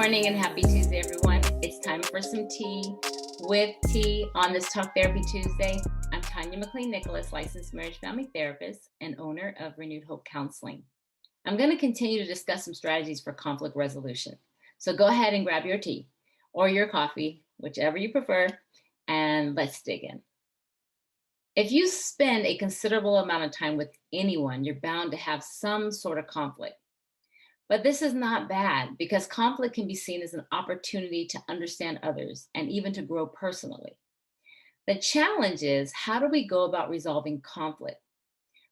morning and happy Tuesday, everyone. It's time for some tea with T on this Talk Therapy Tuesday. I'm Tanya McLean Nicholas, licensed marriage family therapist and owner of Renewed Hope Counseling. I'm going to continue to discuss some strategies for conflict resolution. So go ahead and grab your tea or your coffee, whichever you prefer, and let's dig in. If you spend a considerable amount of time with anyone, you're bound to have some sort of conflict. But this is not bad because conflict can be seen as an opportunity to understand others and even to grow personally. The challenge is, how do we go about resolving conflict?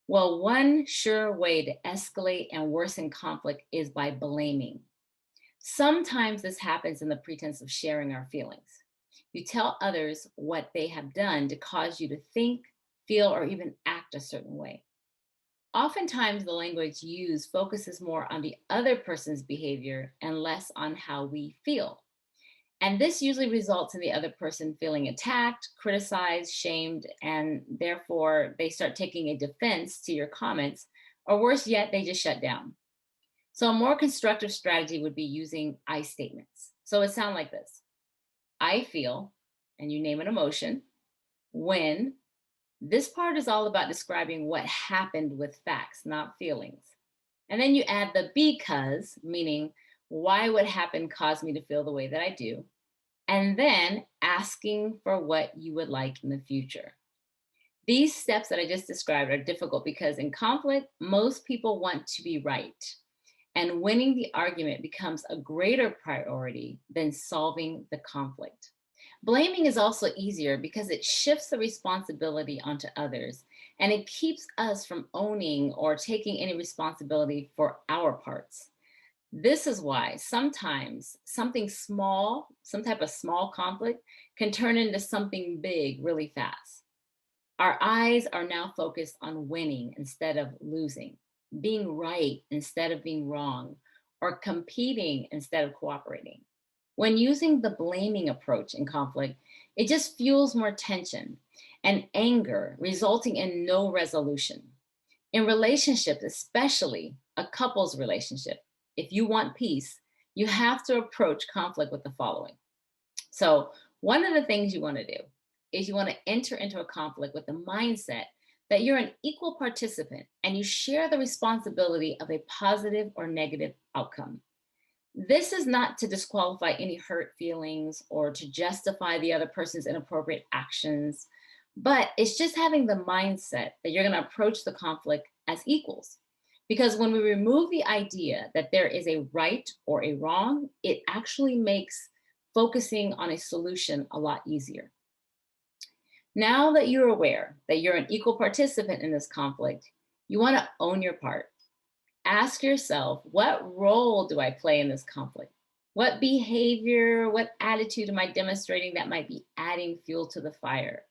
Well, one sure way to escalate and worsen conflict is by blaming. Sometimes this happens in the pretense of sharing our feelings. You tell others what they have done to cause you to think, feel, or even act a certain way. Oftentimes, the language used focuses more on the other person's behavior and less on how we feel. And this usually results in the other person feeling attacked, criticized, shamed, and therefore they start taking a defense to your comments, or worse yet, they just shut down. So a more constructive strategy would be using I statements. So it sounds like this: I feel, and you name an emotion, when. This part is all about describing what happened with facts, not feelings. And then you add the because, meaning why what happened caused me to feel the way that I do. And then asking for what you would like in the future. These steps that I just described are difficult because in conflict, most people want to be right. And winning the argument becomes a greater priority than solving the conflict. Blaming is also easier because it shifts the responsibility onto others, and it keeps us from owning or taking any responsibility for our parts. This is why sometimes something small, some type of small conflict, can turn into something big really fast. Our eyes are now focused on winning instead of losing, being right instead of being wrong, or competing instead of cooperating. When using the blaming approach in conflict, it just fuels more tension and anger, resulting in no resolution. In relationships, especially a couple's relationship, if you want peace, you have to approach conflict with the following. So, one of the things you want to do is you want to enter into a conflict with the mindset that you're an equal participant and you share the responsibility of a positive or negative outcome. This is not to disqualify any hurt feelings or to justify the other person's inappropriate actions, but it's just having the mindset that you're going to approach the conflict as equals. Because when we remove the idea that there is a right or a wrong, it actually makes focusing on a solution a lot easier. Now that you're aware that you're an equal participant in this conflict, you want to own your part. Ask yourself, what role do I play in this conflict? What behavior, what attitude am I demonstrating that might be adding fuel to the fire?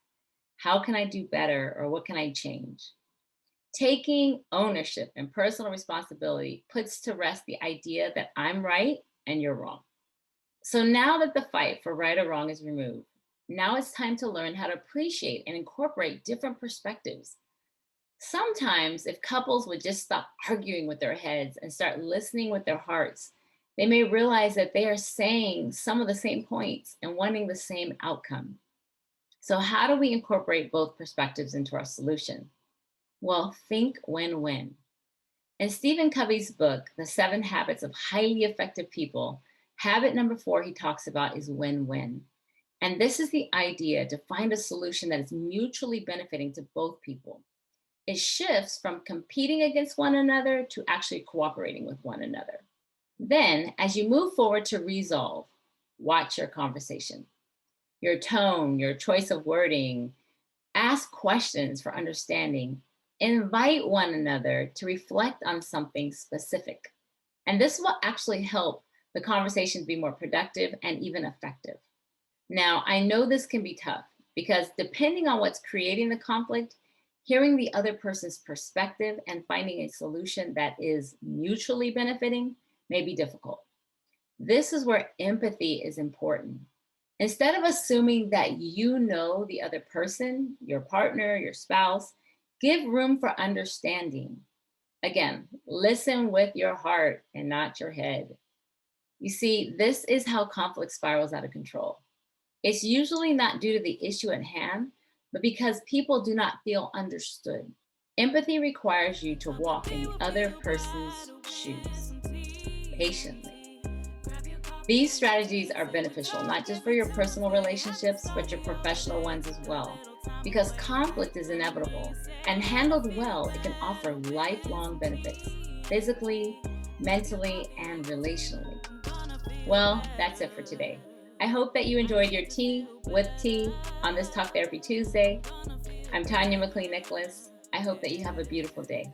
How can I do better, or what can I change? Taking ownership and personal responsibility puts to rest the idea that I'm right and you're wrong. So now that the fight for right or wrong is removed, now it's time to learn how to appreciate and incorporate different perspectives. Sometimes, if couples would just stop arguing with their heads and start listening with their hearts, they may realize that they are saying some of the same points and wanting the same outcome. So, how do we incorporate both perspectives into our solution? Well, think win-win. In Stephen Covey's book, The 7 Habits of Highly Effective People, habit number 4 he talks about is win-win. And this is the idea to find a solution that is mutually benefiting to both people. It shifts from competing against one another to actually cooperating with one another. Then, as you move forward to resolve, watch your conversation, your tone, your choice of wording, ask questions for understanding, invite one another to reflect on something specific. And this will actually help the conversations be more productive and even effective. Now, I know this can be tough because depending on what's creating the conflict, hearing the other person's perspective and finding a solution that is mutually benefiting may be difficult. This is where empathy is important. Instead of assuming that you know the other person, your partner, your spouse, give room for understanding. Again, listen with your heart and not your head. You see, this is how conflict spirals out of control. It's usually not due to the issue at hand, but because people do not feel understood. Empathy requires you to walk in the other person's shoes patiently. These strategies are beneficial, not just for your personal relationships, but your professional ones as well. Because conflict is inevitable, and handled well, it can offer lifelong benefits, physically, mentally, and relationally. Well, that's it for today. I hope that you enjoyed your tea with T on this Talk Therapy Tuesday. I'm Tanya McLean Nicholas. I hope that you have a beautiful day.